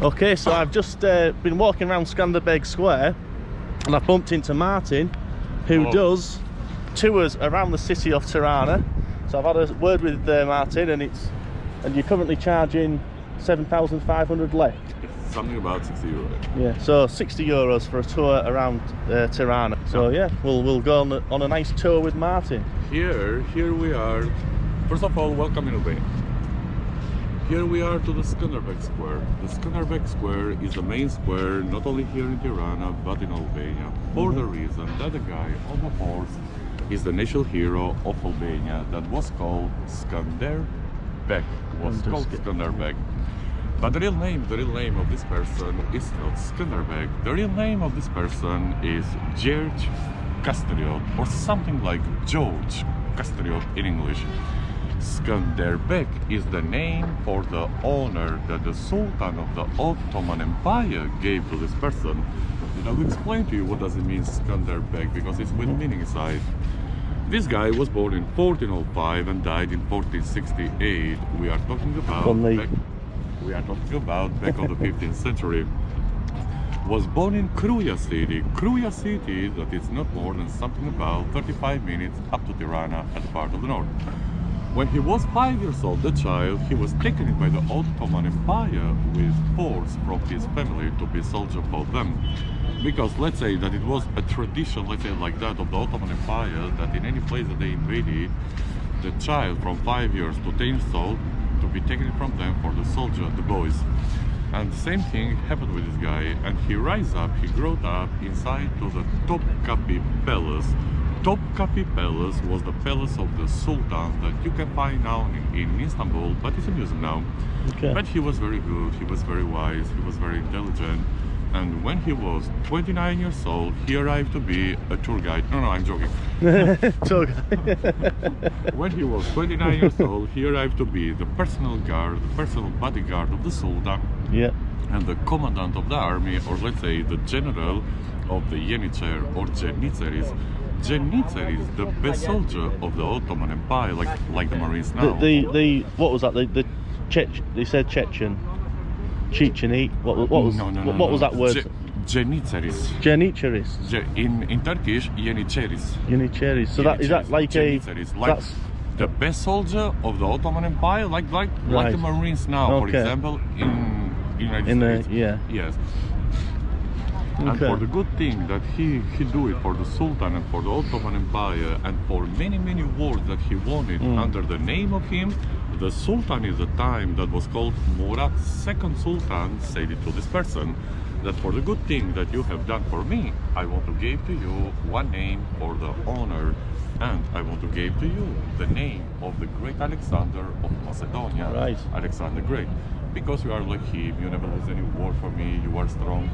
Okay, so I've just been walking around Skanderbeg Square and I bumped into Martin, who does tours around the city of Tirana. So I've had a word with Martin, and you're currently charging 7,500 left. Something about 60 euros. Yeah, so 60 euros for a tour around Tirana. So yeah, we'll go on a nice tour with Martin. Here we are. First of all, welcome in Albania. Here we are to the Skanderbeg Square. The Skanderbeg Square is the main square not only here in Tirana but in Albania, for the reason that the guy on the horse is the national hero of Albania that was called Skanderbeg. Skanderbeg. But the real name of this person is not Skanderbeg. The real name of this person is George Castriot, or something like George Castriot in English. Skanderbeg is the name for the honor that the Sultan of the Ottoman Empire gave to this person. And I will explain to you what does it mean Skanderbeg, because it's with meaning inside. This guy was born in 1405 and died in 1468. We are talking about back of the 15th century. Was born in Kruja city that is not more than something about 35 minutes up to Tirana at the part of the north. When he was 5 years old, the child, he was taken in by the Ottoman Empire with force from his family to be soldier for them. Because let's say that it was a tradition, let's say like that, of the Ottoman Empire, that in any place that they invaded, the child from 5 years to 10 years old to be taken from them for the soldier, the boys. And the same thing happened with this guy, and he grew up inside to the Topkapi Palace. Topkapi Palace was the palace of the Sultan that you can find now in Istanbul, but it's a museum now. Okay. But he was very good, he was very wise, he was very intelligent. And when he was 29 years old, he arrived to be a tour guide. No, I'm joking. Tour guide. When he was 29 years old, he arrived to be the personal guard, the personal bodyguard of the Sultan. Yeah. And the commandant of the army, or let's say the general of the Yeniçer or Janissaries. Janissaries, the best soldier of the Ottoman Empire, like the Marines now. What was that? They said Chechen. Chechen. What was that word? Janissaries. Janissaries. In Turkish, Yeniçeris. Yeniçeris. So that is that like that's the best soldier of the Ottoman Empire, like the Marines now, for example, in United States. Yes. Okay. And for the good thing that he do it for the Sultan and for the Ottoman Empire, and for many wars that he won it under the name of him, the Sultan at the time that was called Murat II Sultan said it to this person, that for the good thing that you have done for me, I want to give to you one name for the honor, and I want to give to you the name of the great Alexander of Macedonia, Alexander Great. Because you are like him, you never lose any war for me, you are strong.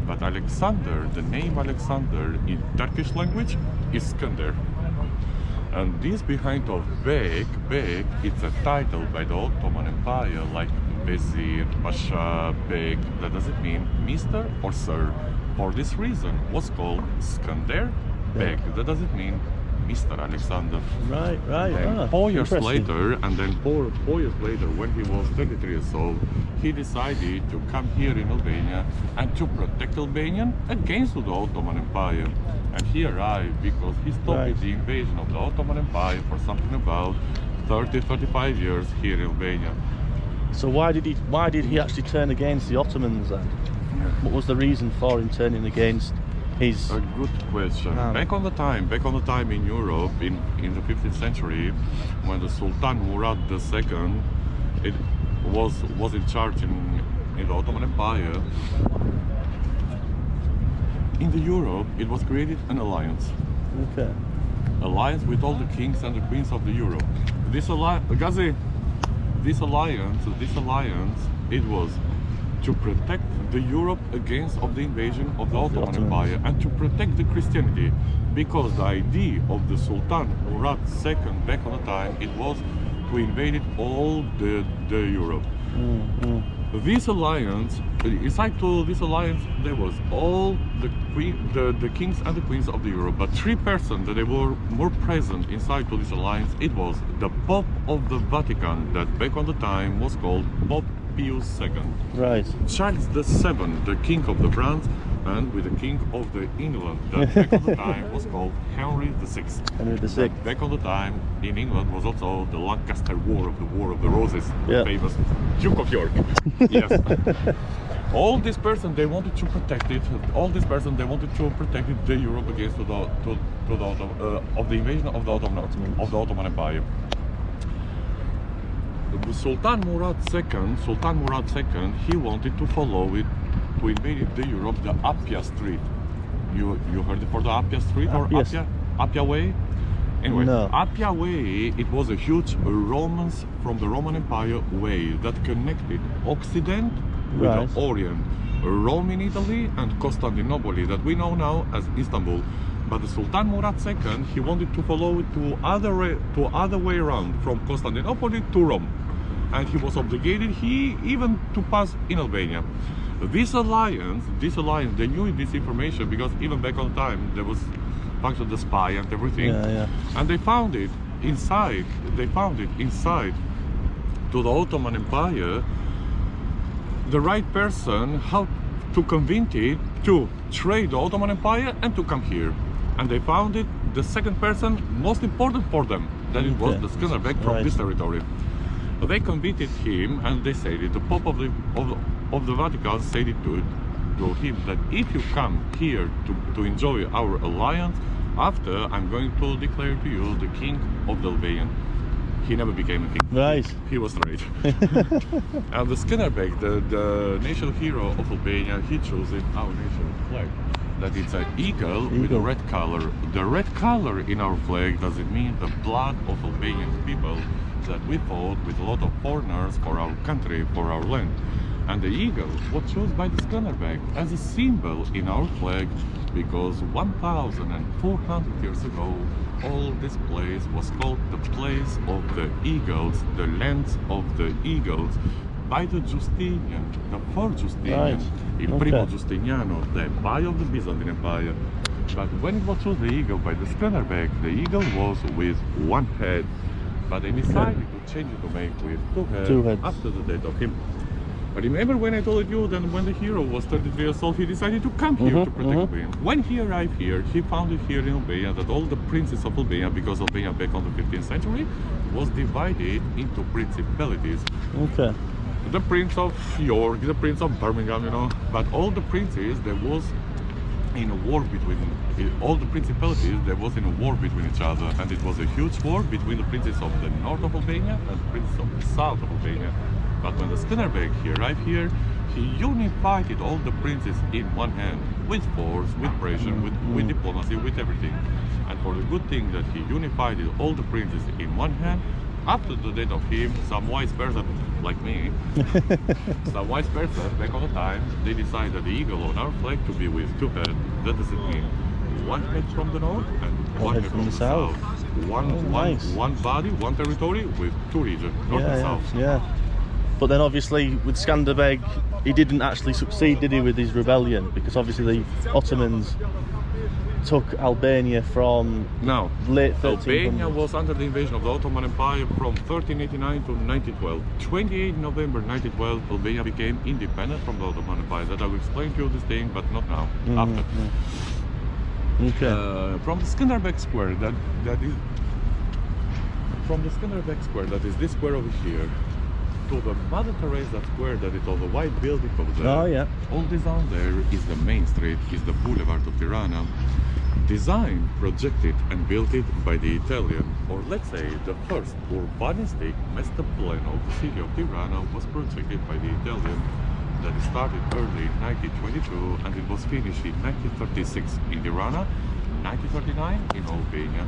But Alexander, the name Alexander in Turkish language is Skander. And this behind of Beg, it's a title by the Ottoman Empire, like Bezir, Pasha, Beg. That doesn't mean Mr. or Sir. For this reason, was called Skanderbeg. That doesn't mean Mr. Alexander. Right. And 4 years later, and then four years later, when he was 23 years old, he decided to come here in Albania and to protect Albania against the Ottoman Empire. And he arrived because he stopped the invasion of the Ottoman Empire for something about 30-35 years here in Albania. So why did he actually turn against the Ottomans then? What was the reason for him turning against his... A good question. Back on the time in Europe, in the 15th century, when the Sultan Murad II was in charge in the Ottoman Empire, in the Europe it was created an alliance. Okay. Alliance with all the kings and the queens of the Europe. This alliance, it was to protect the Europe against of the invasion of the Ottoman Empire, and to protect the Christianity, because the idea of the Sultan Murad II back on the time, it was to invade all the Europe. This alliance, inside to this alliance, there was all the kings and the queens of the Europe, but three persons that they were more present inside to this alliance. It was the Pope of the Vatican, that back on the time was called Pope Pius II. Right. Charles VII, the King of the France, and with the King of the England, that back on the time was called Henry VI. Henry VI. Back on the time in England was also the Lancaster War of the Roses, the famous Duke of York. Yes. All this person they wanted to protect it. All this person they wanted to protect it, the Europe against of the invasion of the Ottoman Empire. Sultan Murad II, he wanted to follow it, to invade the Europe, the Appia Street. You heard it for the Appia Street or yes. Appia Way? Anyway, no. Appia Way, it was a huge from the Roman Empire way that connected Occident with the Orient. Rome in Italy and Constantinople, that we know now as Istanbul. But the Sultan Murad II, he wanted to follow it to other way around, from Constantinople to Rome. And he was obligated, even to pass in Albania. This alliance, they knew this information because even back on time there was function the spy and everything. And they found it inside. To the Ottoman Empire, the right person, how to convince it to trade the Ottoman Empire and to come here. And they found it, the second person most important for them, that it was the Skanderbeg from this territory. They convinced him, and they said it, the Pope of the Vatican said it to him, that if you come here to enjoy our alliance, after I'm going to declare to you the King of the Albania. He never became a king. Right. He was straight. And the Skanderbeg, the national hero of Albania, he chose it our national flag. That it's an eagle with a red color. The red color in our flag doesn't mean the blood of Albanian people that we fought with a lot of foreigners for our country, for our land. And the eagle was chosen by the Skanderbeg as a symbol in our flag because 1,400 years ago, all this place was called the place of the eagles, the lands of the eagles, by the Justinian, the fourth Justinian, il primo Giustiniano, the empire of the Byzantine Empire. But when it was chosen the eagle by the Skanderbeg, the eagle was with one head. But they decided to change it to make with two heads after the death of him. But remember when I told you that when the hero was 33 years old, he decided to come here to protect Albania. When he arrived here, he found it here in Albania that all the princes of Albania, because Albania back on the 15th century, was divided into principalities. The Prince of York, the Prince of Birmingham, you know, but all the princes, there was in a war between all the principalities, there was in a war between each other, and it was a huge war between the princes of the north of Albania and the princes of the south of Albania. But when the Skanderbeg arrived here, he unified all the princes in one hand, with force, with pressure, with diplomacy, with everything. And for the good thing that he unified all the princes in one hand, after the death of him, some wise person like me, some wise person back on the time, they decided that the eagle on our flag to be with two heads. That does it mean one head from the north and one head from the south. One body, one territory with two regions, north and south. But then obviously with Skanderbeg, he didn't actually succeed, did he, with his rebellion? Because obviously the Ottomans took Albania from late 1300s. Albania was under the invasion of the Ottoman Empire from 1389 to 1912. 28 November 1912, Albania became independent from the Ottoman Empire. That I will explain to you this thing, but not now, after. From the Skanderbeg Square, that is this square over here, to the Mother Teresa Square, that is all the white building over there. All this down there is the main street, is the Boulevard of Piranha. Designed, projected and built it by the Italian, or let's say the first urbanistic master plan of the city of Tirana was projected by the Italian, that started early in 1922 and it was finished in 1936 in Tirana, 1939 in Albania.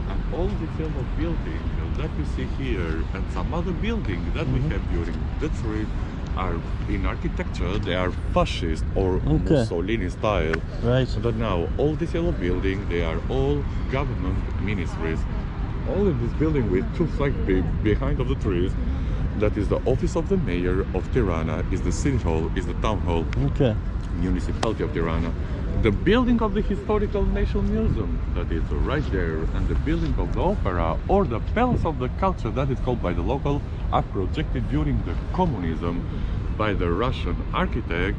And all the yellow buildings that you see here and some other buildings that we have during the trip are in architecture, they are fascist or Mussolini style. But now all these yellow buildings, they are all government ministries. All of this building with two flags behind of the trees, That is the office of the mayor of Tirana, is the city hall, is the town hall. Okay. Municipality of Tirana. The building of the Historical National Museum, that is right there, and the building of the opera, or the Palace of the Culture, that is called by the local, are projected during the communism by the Russian architect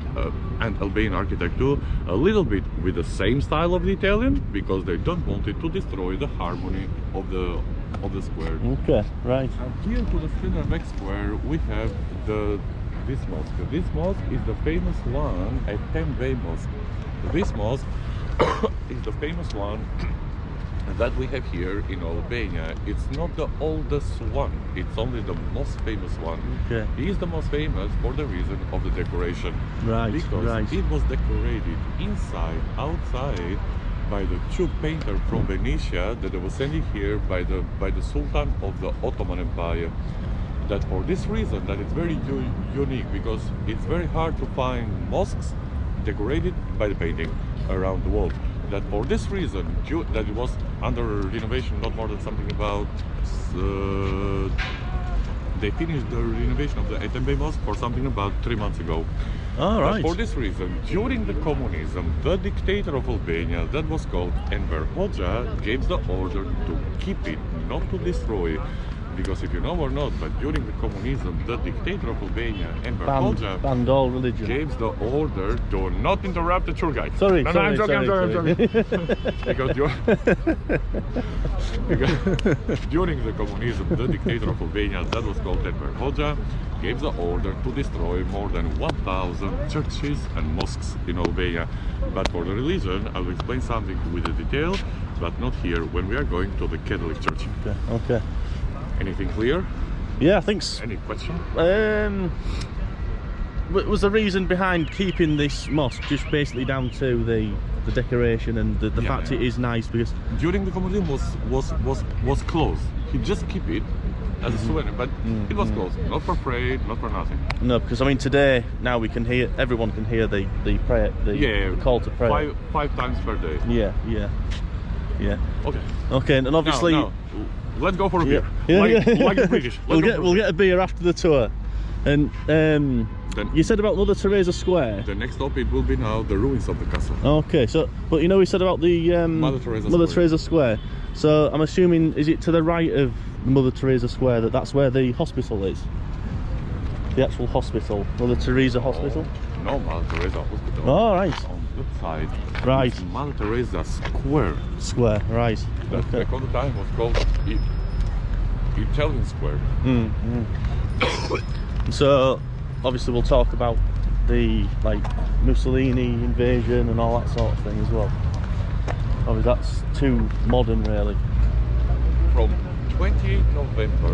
and Albanian architect too, a little bit with the same style of the Italian, because they don't want it to destroy the harmony of the square. Okay, right. And here to the Skanderbeg Square we have this mosque. This mosque is the famous one at Skanderbeg Mosque. This mosque is the famous one that we have here in Albania. It's not the oldest one, it's only the most famous one. Okay. It is the most famous for the reason of the decoration. Right, because it was decorated inside, outside, by the two painters from Venetia that was sent here by the Sultan of the Ottoman Empire. That for this reason that it's very unique, because it's very hard to find mosques decorated by the painting around the world. That for this reason that it was under renovation, not more than something about they finished the renovation of the Skanderbeg Mosque for something about 3 months ago. All right. For this reason, during the communism, the dictator of Albania, that was called Enver Hoxha, gave the order to keep it, not to destroy it. Because if you know or not, but during the communism, the dictator of Albania, Enver Hoxha, banned all religion. Gave the order to not interrupt the tour guide. Sorry, no, sorry, I'm joking, sorry. Because during the communism, the dictator of Albania, that was called Enver Hoxha, gave the order to destroy more than 1,000 churches and mosques in Albania. But for the religion, I will explain something with the detail, but not here, when we are going to the Catholic Church. Okay, okay. Anything clear? Yeah, I think so. Any question? Was the reason behind keeping this mosque just basically down to the decoration and the fact it is nice? Because during the communism was closed. He just keep it as a souvenir, but it was closed. Not for parade, not for nothing. No, because I mean today now everyone can hear the prayer, the call to prayer. Five times per day. Yeah. Okay. Okay, and obviously. Now, let's go for a beer. Yeah. Like the British. We'll get a beer after the tour. And you said about Mother Teresa Square. The next stop it will be now the ruins of the castle. Okay, so but we said about the Mother Teresa Square. So I'm assuming, is it to the right of Mother Teresa Square that's where the hospital is? The actual hospital, Mother Teresa Hospital? No, Mother Teresa Hospital. Oh, right. On the side. Right. It's Mother Teresa Square. Square, right. That back on the time was called Italian Square. So obviously we'll talk about the Mussolini invasion and all that sort of thing as well. Obviously that's too modern really. From 28 November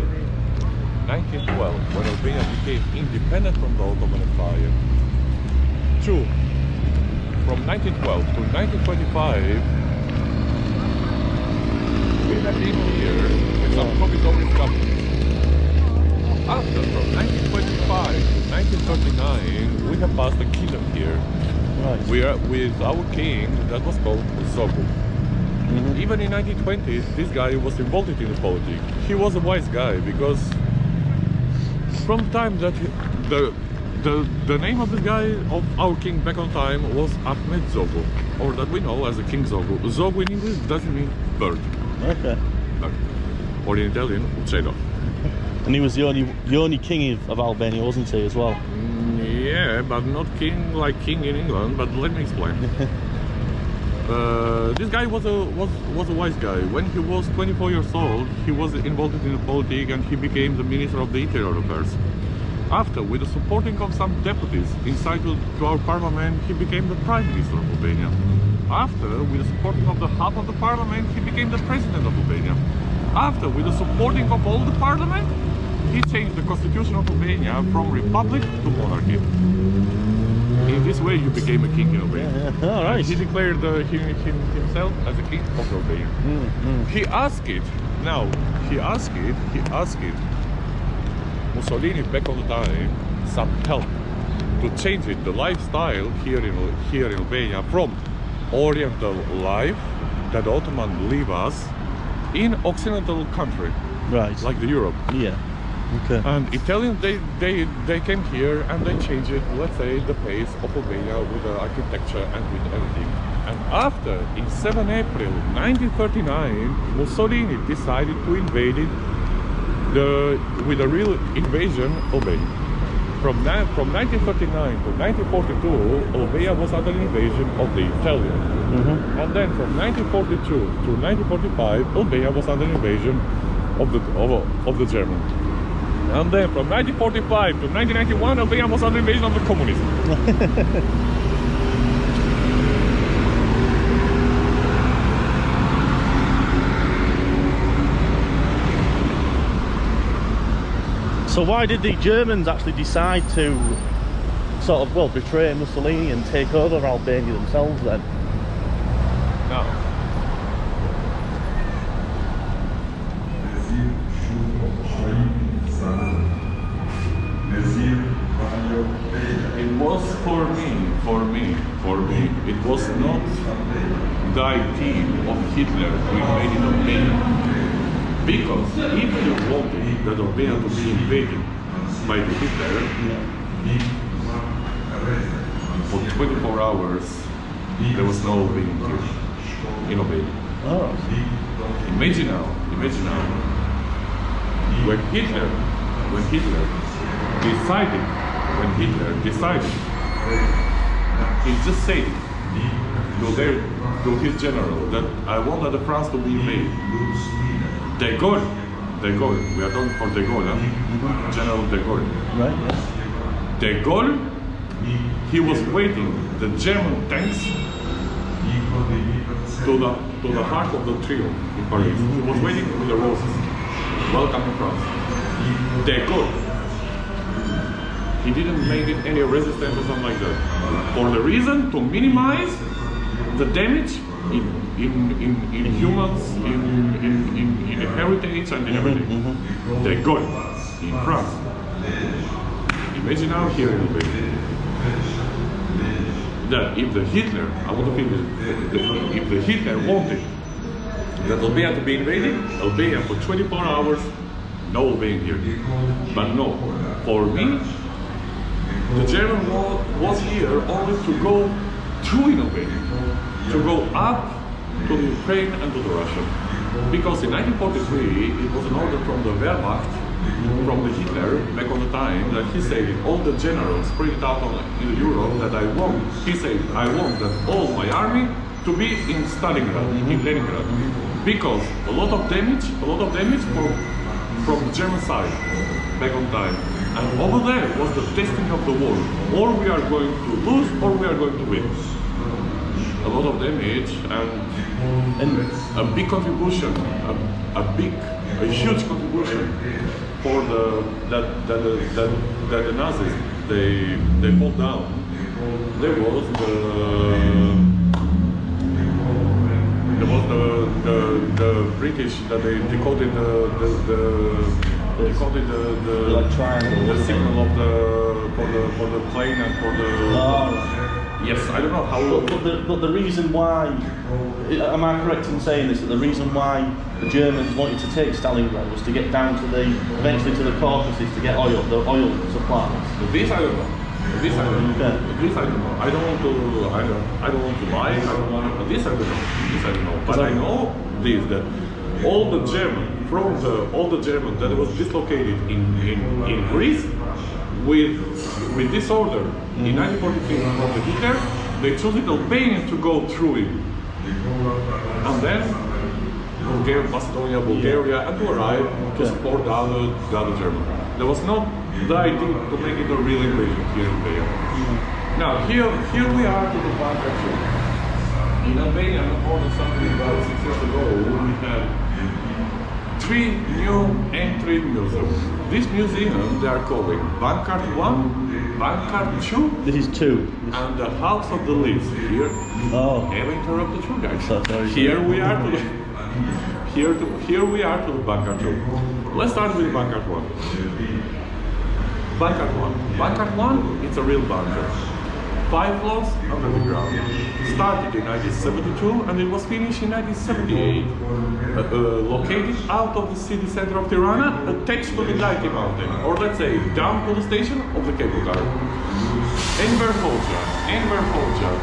1912, when Albania became independent from the Ottoman Empire, from 1912 to 1925, we have been here with some promissory governments. After, from 1925 to 1939, we have passed a kingdom here. Right. We are with our king that was called Zogu. Even in 1920s, this guy was involved in the politics. He was a wise guy because from time that the name of the guy, of our king back on time, was Ahmed Zogu, or that we know as the King Zogu. Zogu in English doesn't mean bird. Okay. Or in Italian, uccello. And he was the only king of Albania, wasn't he, as well? Yeah, but not king like king in England. But let me explain. This guy was a wise guy. When he was 24 years old, he was involved in the politics and he became the Minister of the Interior Affairs. After, with the supporting of some deputies inside to our parliament, he became the Prime Minister of Albania. After, with the supporting of the half of the parliament, he became the President of Albania. After, with the supporting of all the parliament, he changed the constitution of Albania from republic to monarchy. In this way, you became a king in Albania. All right. He declared himself as a king of Albania. He asked it. Now, he asked it. Mussolini back on the time some help to change it, the lifestyle here in Albania, from Oriental life that the Ottoman leave us in Occidental country, right, like the Europe. Yeah. Okay. And Italians, they came here and they changed it, let's say, the face of Albania with the architecture and with everything. And after, in 7 April 1939, Mussolini decided to invade it with a real invasion Albania. From 1939 to 1942, Albania was under invasion of the Italians. Mm-hmm. And then from 1942 to 1945, Albania was under invasion of the Germans. And then from 1945 to 1991, Albania was under invasion of the communism. So why did the Germans actually decide to sort of, well, betray Mussolini and take over Albania themselves then? No. It was for me, it was not the idea of Hitler who invaded Albania. Because if you wanted that Albania to be invaded by the Hitler, for 24 hours there was no Albanian here in Albania. Oh. Imagine now, when Hitler decided, he just said to his general that I want the France to be invaded. De Gaulle, we are talking for De Gaulle, huh? General De Gaulle. Right, yes. De Gaulle, he was waiting the German tanks to the heart of the trio in Paris. He was waiting with the roses, welcoming France. De Gaulle, he didn't make it any resistance or something like that, for the reason to minimize the damage in humans, in heritage and in everything. De Gaulle in France. Imagine now here in Albania that if the Hitler, I want to finish, if the Hitler wanted that Albania to be invaded, Albania for 24 hours, no Albania here. But no, for me, the German war was here only to go through in Albania, to go up to the Ukraine and to the Russia. Because in 1943 it was an order from the Wehrmacht, from the Hitler back on the time, that he said all the generals spread it out in Europe that I want that all my army to be in Stalingrad, in Leningrad. Because a lot of damage from the German side back on time. And over there was the testing of the war. Or we are going to lose or we are going to win. A lot of damage and a big contribution, a huge contribution for that the Nazis they fought down. There was the British that they called it the signal of for the plane and for the. Yes, I don't know how. But the reason why, am I correct in saying this, that the reason why the Germans wanted to take Stalingrad was to get down to eventually to the Caucasus to get the oil supplies? This I don't know. This I don't know. I don't want to lie. This I don't know. But I know this, that all the German that was dislocated in Greece with this order in 1943 from the Hitler, they chose Albania to go through it. And then Bulgaria, and to arrive to support the other German. There was not the idea to make it a real invasion here in Albania. Now here we are to the Banka Tree. In Albania, more than something about 6 years ago, we had 3 new entry museums. This museum they are calling Bankart 1, Bankart 2. This is 2. And the House of the Leaves here. Oh. Never interrupted you guys. Sorry. Here we are to the here we are to the Bankart 2. Let's start with Bankart 1. Bankart 1. Bankart 1, it's a real bunker. 5 floors under the ground. Started in 1972 and it was finished in 1978. Located out of the city center of Tirana, attached to the Daiti mountain, or let's say down to the station of the cable car. Enver Hoxha,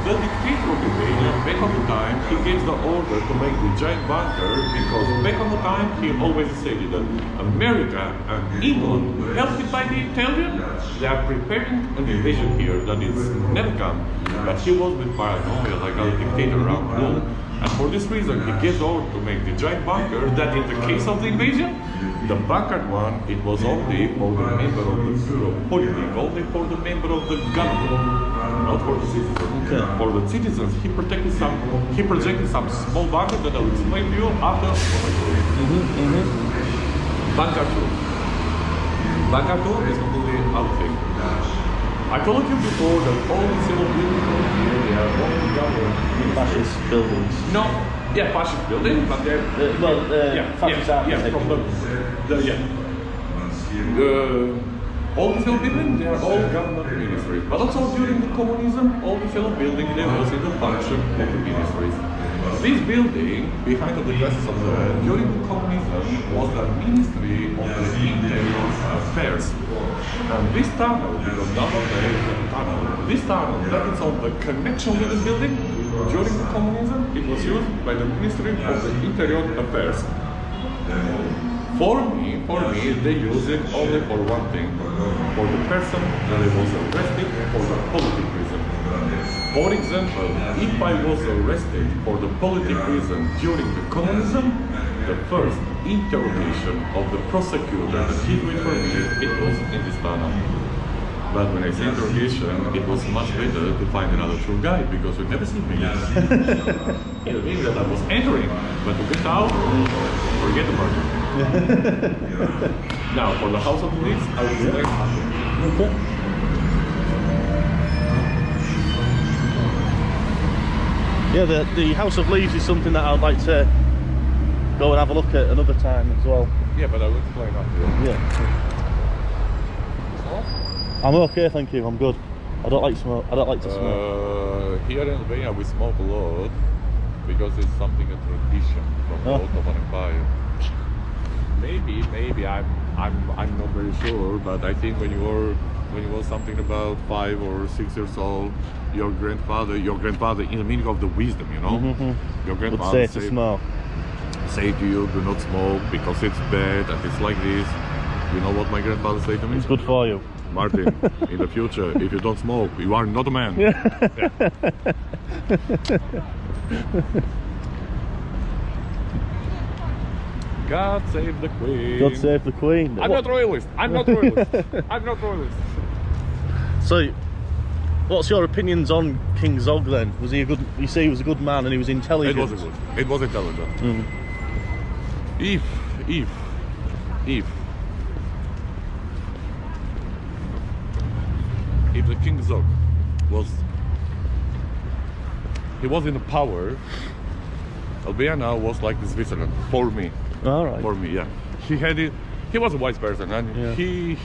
the dictator of Albania, back on the time, he gave the order to make the giant bunker because back on the time he always stated that America and England, helped by the Italians, they are preparing an invasion here that is never come. But he was with paranoia like a dictator around the world. And for this reason, he gave the order to make the giant bunker that in the case of the invasion, the bunkered one, it was only for the member of the Bureau Politic, only for the member of the government, not for the citizens. Okay. For the citizens, he projected some small bunker that I will explain to you after what I do. Bunker 2. Bunker 2 is completely other thing. I told you before that all the civil buildings here, they are all government. Fascist buildings. No, yeah, fascist buildings, but they're fascist all the civil buildings, they are all government ministries. But also during the communism, all the civil buildings, they was in the function of the ministries. This building, behind the glasses of the during the communism, was the Ministry of the Interior Affairs. And this tunnel, because this tunnel, that is on the connection with the building, during the communism, it was used by the Ministry of the Interior Affairs. For me, they use it only for one thing, for the person that was arrested for the political reason. For example, if I was arrested for the political reason during the communism, the first interrogation of the prosecutor that he did for me, it was in this tunnel. But when I say interrogation, it was much better to find another tour guide because you never see me. It means that I was entering, but to get out, forget about it. Now, for the House of Leaves, I will explain how. Okay. Yeah, the House of Leaves is something that I'd like to go and have a look at another time as well. Yeah, but I will explain after. Yeah. I'm okay, thank you. I'm good. I don't like smoke. I don't like to smoke. Here in Albania, we smoke a lot because it's something a tradition from the Ottoman Empire. Maybe I'm not very sure, but I think when you were something about 5 or 6 years old, your grandfather in the meaning of the wisdom, you know, your grandfather would say to smoke. Say to you, do not smoke because it's bad and it's like this. You know what my grandfather said to me? It's good for you. Martin, in the future, if you don't smoke, you are not a man. God save the Queen. God save the Queen. I'm not royalist. I'm not royalist. So, what's your opinions on King Zog then? Was he a good? You say he was a good man and he was intelligent. It was intelligent. If the King Zog was in the power, Albania was like the Switzerland for me. All right. For me, yeah. He had it. He was a wise person, and he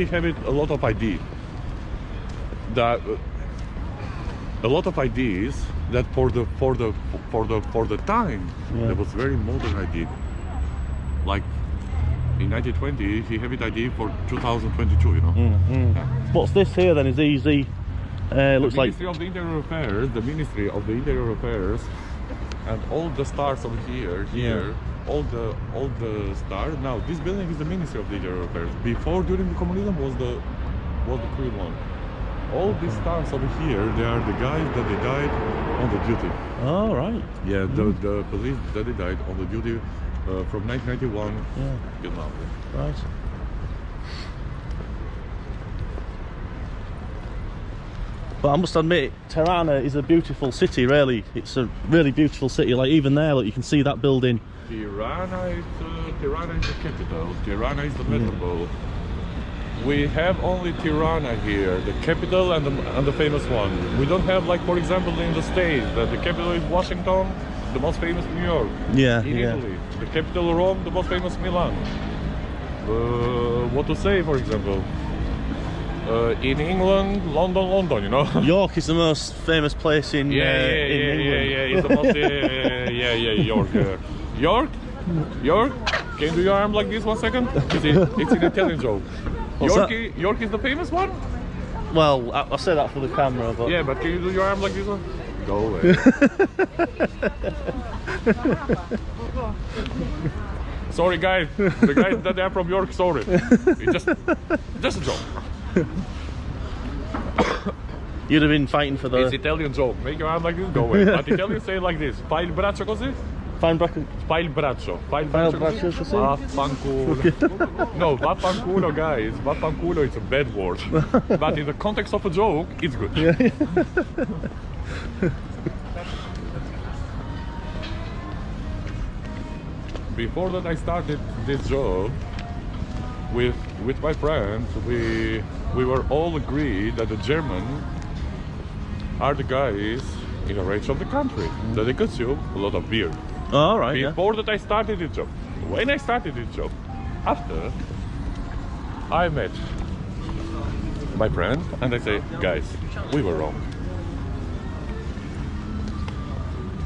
had a lot of ideas. That a lot of ideas that for the time there was very modern idea. Like in 1920, he had an idea for 2022. You know. Yeah. What's this here then? Is easy. Looks like the Ministry of the Interior Affairs, and all the stars over here. All the stars. Now this building is the Ministry of the Interior Affairs. Before, during the communism, was the Queen one. All these stars over here, they are the guys that they died on the duty. Oh, right. Yeah, the police that they died on the duty from 1991 till now. Right. But I must admit, Tirana is a beautiful city, really. It's a really beautiful city. Like, even there, like, you can see that building. Tirana is the capital. Tirana is the metropole. We have only Tirana here, the capital and the famous one. We don't have, like, for example, in the States, that the capital is Washington, the most famous New York. Yeah, in Italy, the capital Rome, the most famous Milan. What to say, for example? In England, London, you know. York is the most famous place in England. Yeah. It's the most, York. York. Can you do your arm like this 1 second? It's an Italian joke. York is the famous one. Well, I say that for the camera, but yeah, but can you do your arm like this one? Go away. Sorry, guys. The guys that are from York, sorry. It's just a joke. You'd have been fighting for the... It's Italian joke. Make your arm like this, go away. But Italians say it like this. Fai il braccio così. Fai il braccio. Fai il braccio. Fai il braccio così. Vaffanculo. No, vaffanculo, guys. Vaffanculo is a bad word. But in the context of a joke, it's good. Before that I started this job with my friends, we were all agreed that the German are the guys in the range of the country that they consume a lot of beer. Oh, all right. Before that I started this job. When I started this job, after I met my friend and I say, guys, we were wrong.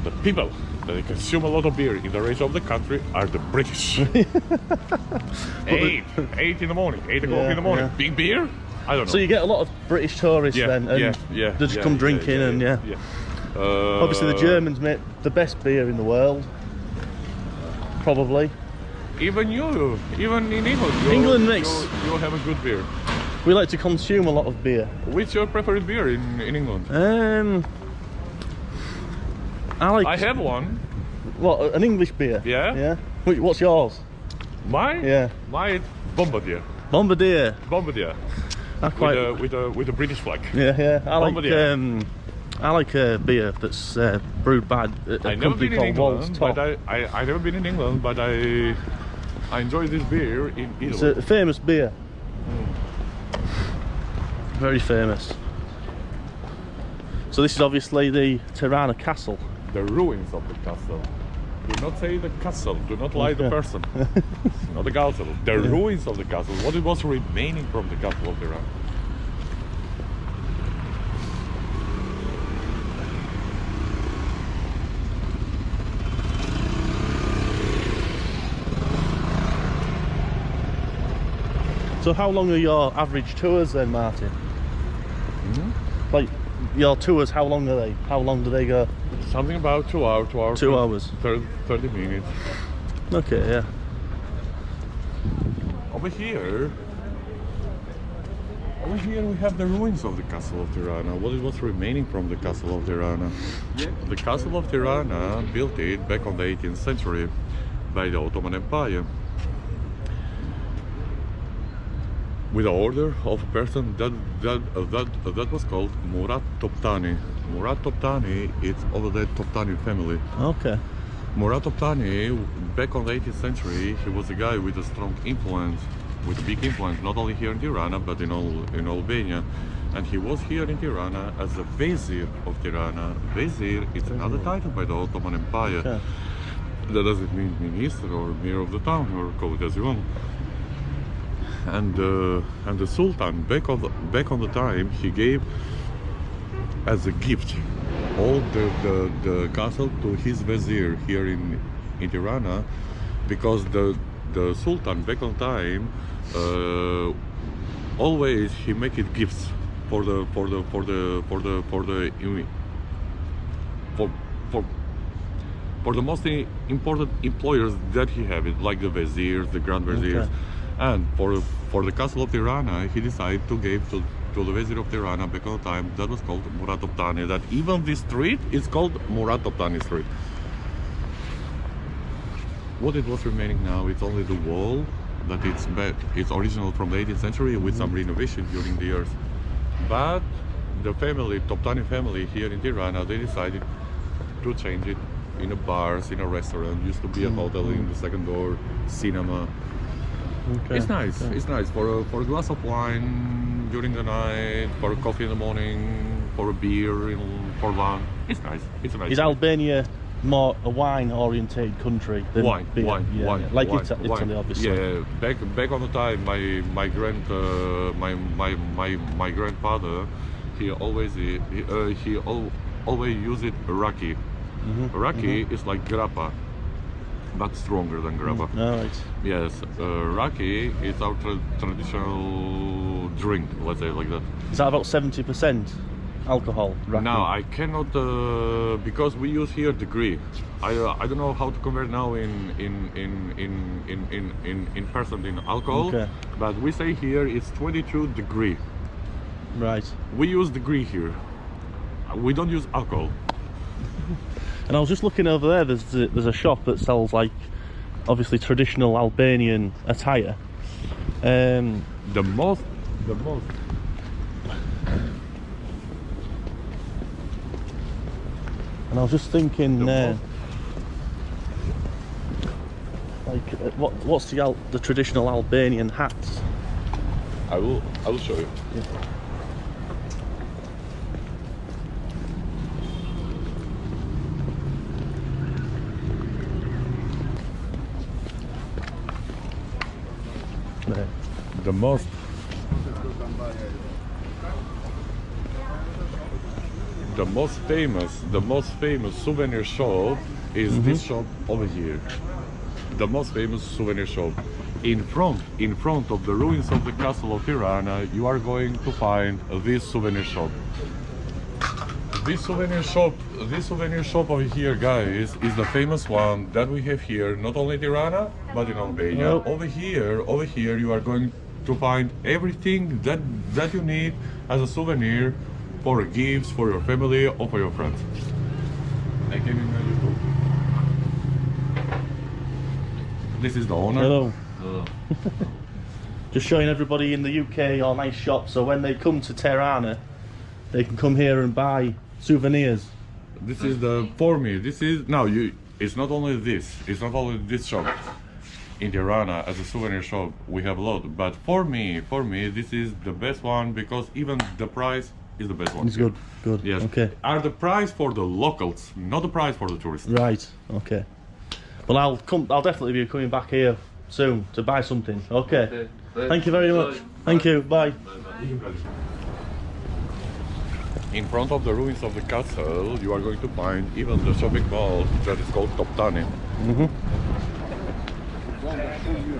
The people that consume a lot of beer in the range of the country are the British. 8 in the morning, 8 o'clock in the morning. Big beer? I don't know. So you get a lot of British tourists then, and they just come drinking and obviously the Germans make the best beer in the world, probably. Even in England. England makes. You have a good beer. We like to consume a lot of beer. What's your preferred beer in England? I have one. What, an English beer? Yeah. Yeah. What's yours? Mine? Yeah. Mine, Bombardier. Bombardier. Bombardier. With a British flag. Yeah. I like a beer that's brewed by a company called Walt's Top. I never been in England, but I enjoy this beer in Italy. It's a famous beer. Very famous. So this is obviously the Tirana Castle. The ruins of the castle. Do not say the castle, do not lie the person. Not the castle. The ruins of the castle. What it was remaining from the castle of Tirana. So how long are your average tours then, Martin? Like your tours, how long are they? How long do they go? Something about 2 hours. 2 hours. 30 minutes. Okay, yeah. Over here we have the ruins of the castle of Tirana. What was remaining from the castle of Tirana? The castle of Tirana built it back on the 18th century by the Ottoman Empire, with the order of a person that was called Murat Toptani. Murat Toptani is over the Toptani family. Okay. Murat Toptani, back on the 18th century, he was a guy with a strong influence, with a big influence, not only here in Tirana, but in Albania. And he was here in Tirana as a Vizier of Tirana. Vizier is another title by the Ottoman Empire. Okay. That doesn't mean minister or mayor of the town, or call it as you want. And the Sultan, back on the time, he gave as a gift all the castle to his vizier here in Tirana, because the Sultan back on time always he make it gifts for the most important employers that he have, it like the viziers, the grand viziers. Okay. And for the castle of Tirana, he decided to give to the vizier of Tirana back on the time that was called Murat Toptani. That even this street is called Murat Toptani Street. What it was remaining now, it's only the wall that it's original from the 18th century with some renovation during the years. But the family, Toptani family here in Tirana, they decided to change it in a bars, in a restaurant. Used to be a hotel in the second door, cinema. Okay. It's nice. Okay. It's nice for a glass of wine during the night, for a coffee in the morning, for a beer, for lunch. It's nice. It's a nice. Is Albania more a wine-orientated country than wine, beer. wine, Like wine, Italy, wine. obviously. Yeah, back on the time, my grandfather, he always used raki. Raki is like grappa, but stronger than grappa. All right. Yes, raki is our traditional drink, let's say like that. Is that about 70% alcohol? Raki? Now I cannot because we use here degree. I don't know how to convert now in percent in alcohol. Okay. But we say here it's 22 degree. Right. We use degree here. We don't use alcohol. And I was just looking over there. There's a shop that sells like obviously traditional Albanian attire. The most. And I was just thinking, like, what's the traditional Albanian hats? I will show you. Yeah. There. The most famous souvenir shop is this shop over here. The most famous souvenir shop. In front of the ruins of the castle of Tirana, you are going to find this souvenir shop. This souvenir shop over here, guys, is the famous one that we have here, not only in Tirana, but in Albania. Oh. Over here, you are going to find everything that you need as a souvenir for gifts for your family or for your friends. I came in YouTube. This is the owner. Hello. Just showing everybody in the UK our nice shop, so when they come to Tirana, they can come here and buy souvenirs. This is the for me. This is now you. It's not only this. It's not only this shop in Tirana as a souvenir shop. We have a lot, but for me, this is the best one because even the price is the best one. It's good. Good. Yes. Okay. Are the price for the locals, not the price for the tourists. Right. Okay. Well, I'll definitely be coming back here soon to buy something. Okay. Thank you very much. Thank you. Bye. In front of the ruins of the castle, you are going to find even the shopping mall that is called Toptani.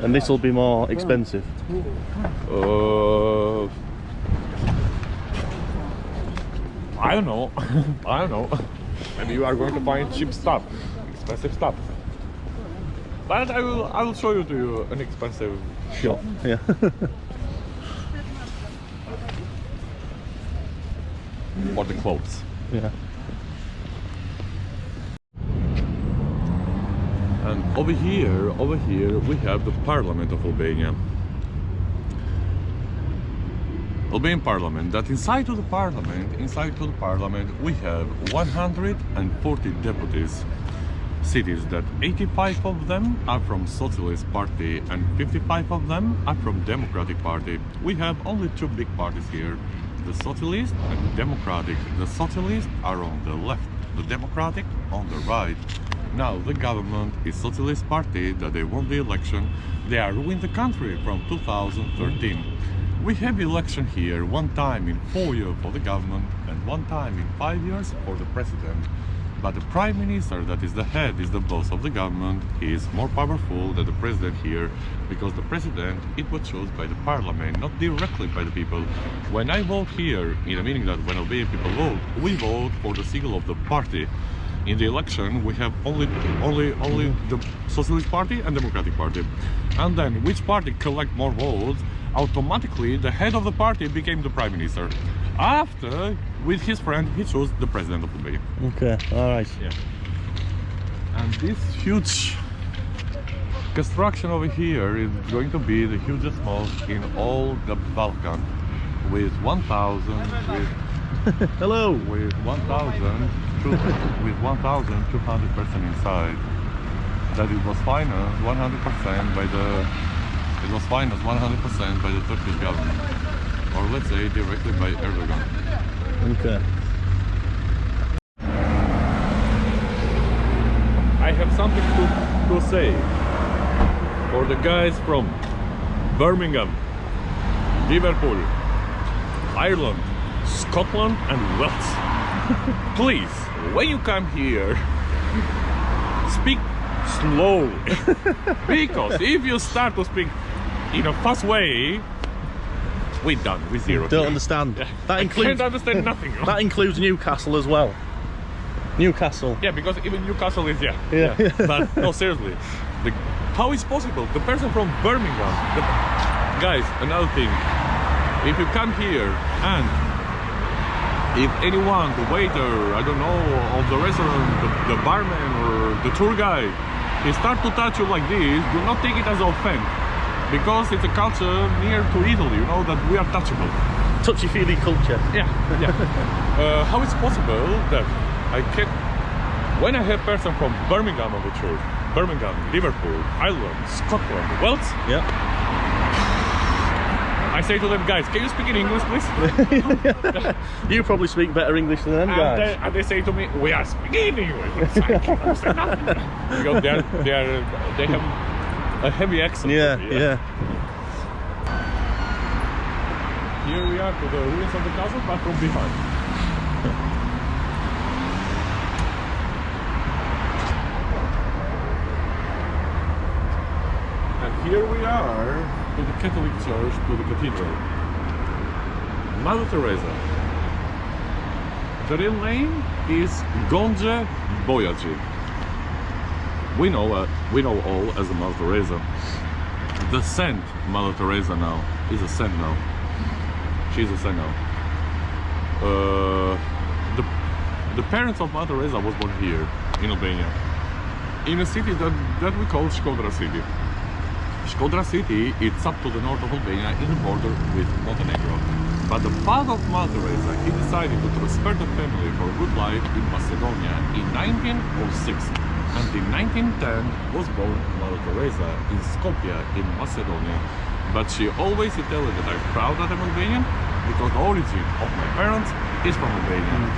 And this will be more expensive. I don't know. I don't know. Maybe you are going to find cheap stuff, expensive stuff. But I will show you an expensive shop. Yeah. For the clothes. Yeah. And over here we have the Parliament of Albania. Albanian Parliament. That inside to the Parliament we have 140 deputies. Cities that 85 of them are from Socialist Party and 55 of them are from Democratic Party. We have only two big parties here, the Socialist and the Democratic. The Socialists are on the left, the Democratic on the right. Now the government is Socialist Party that they won the election. They are ruling the country from 2013. We have election here one time in 4 years for the government and one time in 5 years for the president. But the prime minister, that is the head, is the boss of the government. He is more powerful than the president here, because the president, it was chosen by the parliament, not directly by the people. When I vote here, in a meaning that when Albanian people vote, we vote for the signal of the party. In the election, we have only the Socialist Party and Democratic Party. And then, which party collect more votes, automatically the head of the party became the prime minister. After, with his friend, he chose the president of Albania. Okay, alright. Yeah. And this huge construction over here is going to be the hugest mosque in all the Balkan, with 1,000, Hello. with 1,200 persons inside. That it was financed 100% by the. It was financed 100% by the Turkish government, or let's say directly by Erdogan. Okay. something to say for the guys from Birmingham, Liverpool, Ireland, Scotland and Wales. Please, when you come here, speak slowly. Because if you start to speak in a fast way, we're done, we're zero. Don't understand. Yeah. That includes, I can't understand nothing. That includes Newcastle as well. Newcastle. Yeah, because even Newcastle is yeah. But no, seriously, how is possible? The person from Birmingham, guys, another thing. If you come here and if anyone, the waiter, I don't know, of the restaurant, the barman or the tour guide, he start to touch you like this, do not take it as an offense, because it's a culture near to Italy, you know, that we are touchable. Touchy-feely culture. Yeah. How is possible that I can, when I have person from Birmingham on the church, Birmingham, Liverpool, Ireland, Scotland, Wales, yeah, I say to them, guys, can you speak in English, please? You probably speak better English than them guys. And they say to me, we are speaking English. I can't understand nothing. Because they have a heavy accent. Yeah. Here we are to the ruins of the castle, but from behind. And here we are to the Catholic Church, to the cathedral. Mother Teresa. The real name is Gonje Boyaji. We know all as Mother Teresa. The saint Mother Teresa now is a saint now. She's a saint now. The parents of Mother Teresa was born here in Albania, in a city that we call Shkodra city. Shkodra city, it's up to the north of Albania in the border with Montenegro. But the father of Mother Teresa, he decided to transfer the family for a good life in Macedonia in 1906. And in 1910 was born Mother Teresa in Skopje in Macedonia. But she always tells that I'm proud that I'm Albanian because the origin of my parents is from Albania.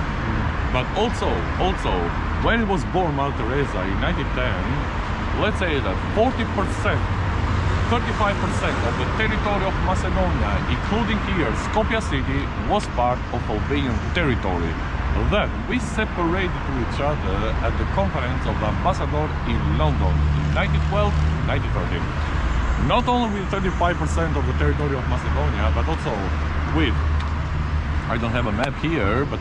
But also, when it was born Mother Teresa in 1910, let's say that 35% of the territory of Macedonia, including here Skopje city, was part of Albanian territory. Then we separated to each other at the conference of the ambassador in London in 1912-1913. Not only with 35% of the territory of Macedonia, but also with, I don't have a map here, but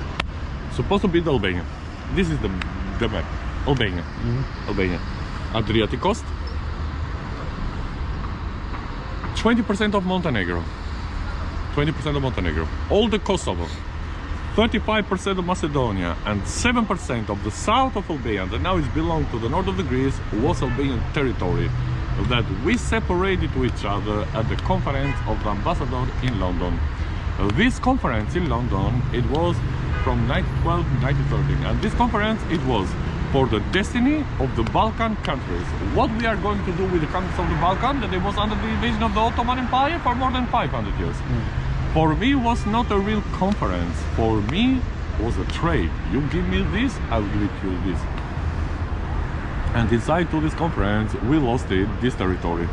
supposed to be the Albania. This is the map. Albania. Albania. Adriatic coast. 20% of Montenegro. 20% of Montenegro. All the Kosovo. 35% of Macedonia and 7% of the south of Albania that now is belong to the north of the Greece was Albanian territory that we separated to each other at the conference of the ambassador in London. This conference in London, it was from 1912 to 1913, and this conference it was for the destiny of the Balkan countries. What we are going to do with the countries of the Balkan that it was under the invasion of the Ottoman Empire for more than 500 years. For me, it was not a real conference. For me, it was a trade. You give me this, I will give you this. And inside to this conference, we lost this territory.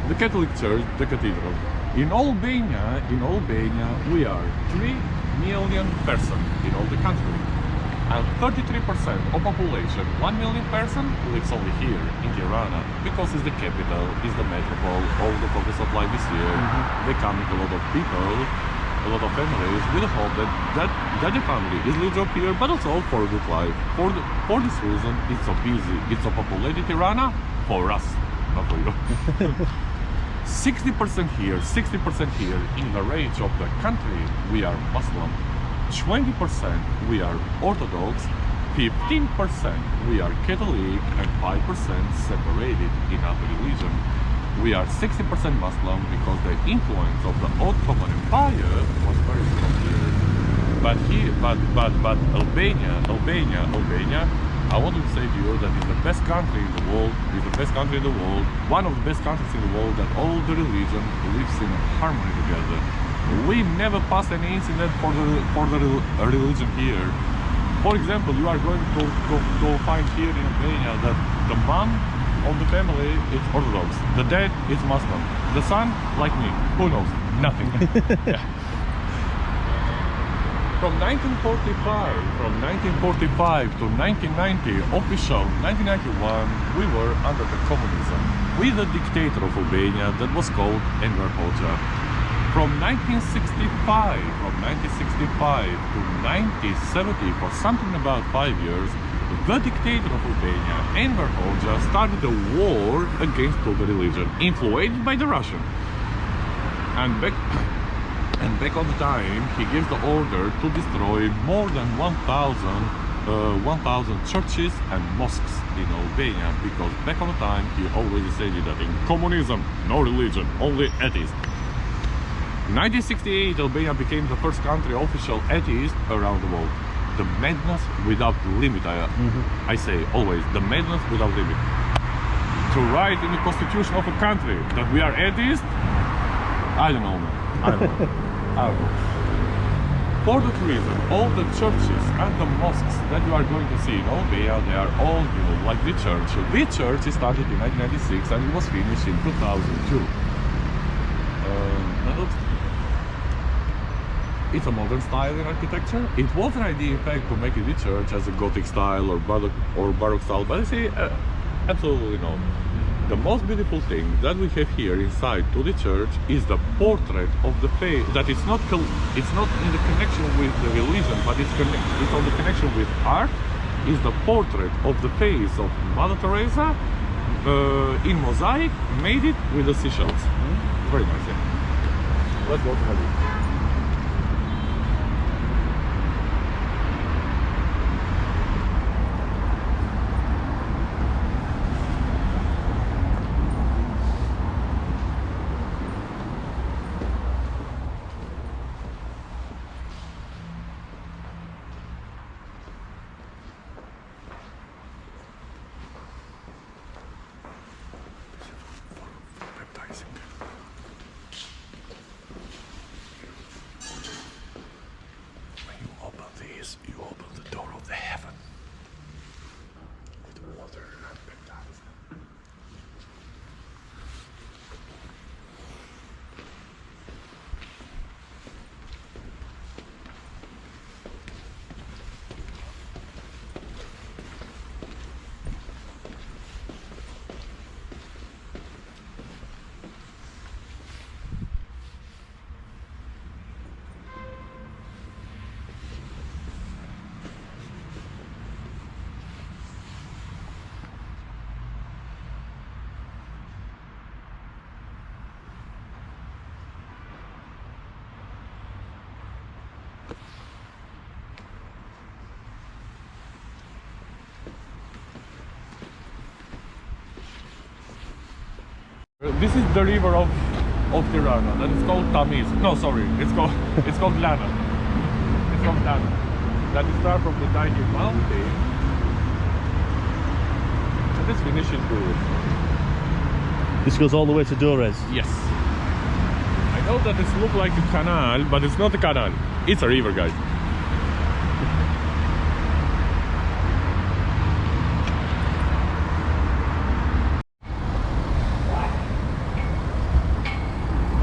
The Catholic Church, the cathedral. In Albania, we are 3 million persons in all the country. And 33% of population, 1 million person, lives only here in Tirana because it's the capital, it's the metropole, all the focus of life is here. They come with a lot of people, a lot of families, with the hope that the family is little job here, but also for a good life. For this reason, it's so busy, it's so populated Tirana for us, not for you. 60% here, 60% here. In the range of the country, we are Muslim. 20% we are Orthodox, 15% we are Catholic, and 5% separated in other religion. We are 60% Muslim because the influence of the Ottoman Empire was very strong here. But Albania, I want to say to you that it's the best country in the world, one of the best countries in the world that all the religion lives in harmony together. We never passed any incident for the religion here. For example, you are going to find here in Albania that the mom of the family is Orthodox, the dad is Muslim, the son, like me, who knows? Nothing. Yeah. From 1945 to 1990, official 1991, we were under the communism with a dictator of Albania that was called Enver Hoxha. From 1965 to 1970, for something about 5 years, the dictator of Albania, Enver Hoxha, started a war against all the religion, influenced by the Russian. And back on the time, he gives the order to destroy more than 1,000 churches and mosques in Albania, because back on the time he already said that in communism, no religion, only atheists. In 1968, Albania became the first country official atheist around the world. The madness without limit, I say always, the madness without limit. To write in the constitution of a country that we are atheists, I don't know, man. I don't know. For that reason, all the churches and the mosques that you are going to see in Albania, they are all new, like the church. The church started in 1996 and it was finished in 2002. It's a modern style in architecture. It was an idea, in fact, to make it the church as a Gothic style or Baroque style, but I say absolutely no. The most beautiful thing that we have here inside to the church is the portrait of the faith. That it's not in the connection with the religion, but it's on the connection with art. Is the portrait of the face of Mother Teresa in mosaic, made it with the seashells. Very nice. Yeah. Let's go to have it. This is the river of Tirana, that is called Tamiz. No, sorry, it's called Lana. It's called Lana. That is far from the tiny mountain. And this finishes Dures. This goes all the way to Dures? Yes. I know that this looks like a canal, but it's not a canal. It's a river, guys.